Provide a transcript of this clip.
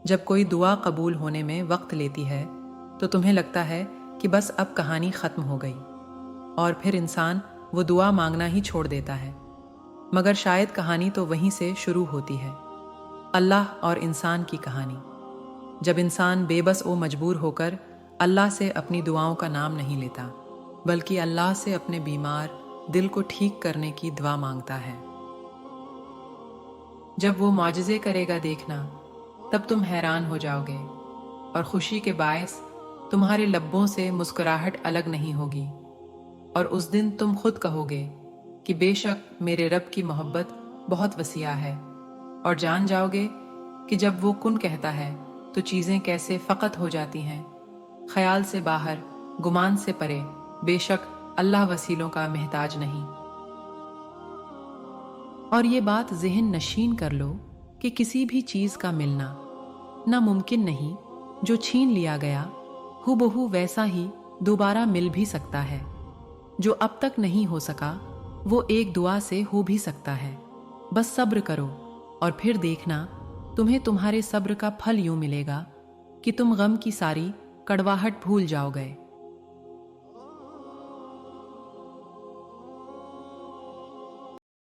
जब कोई दुआ कबूल होने में वक्त लेती है तो तुम्हें लगता है कि बस अब कहानी ख़त्म हो गई, और फिर इंसान वो दुआ मांगना ही छोड़ देता है। मगर शायद कहानी तो वहीं से शुरू होती है, अल्लाह और इंसान की कहानी। जब इंसान बेबस व मजबूर होकर अल्लाह से अपनी दुआओं का नाम नहीं लेता, बल्कि अल्लाह से अपने बीमार दिल को ठीक करने की दुआ मांगता है। जब वो मौजज़े करेगा देखना, तब तुम हैरान हो जाओगे, और खुशी के बायस तुम्हारे लब्बों से मुस्कुराहट अलग नहीं होगी। और उस दिन तुम खुद कहोगे कि बेशक मेरे रब की मोहब्बत बहुत वसीआ है, और जान जाओगे कि जब वो कुन कहता है तो चीज़ें कैसे फ़कत हो जाती हैं, ख्याल से बाहर, गुमान से परे। बेशक अल्लाह वसीलों का महताज नहीं। और ये बात ज़हन नशीन कर लो कि किसी भी चीज़ का मिलना नामुमकिन नहीं। जो छीन लिया गया हूबहू वैसा ही दोबारा मिल भी सकता है। जो अब तक नहीं हो सका वो एक दुआ से हो भी सकता है। बस सब्र करो, और फिर देखना तुम्हें तुम्हारे सब्र का फल यूं मिलेगा कि तुम गम की सारी कड़वाहट भूल जाओगे।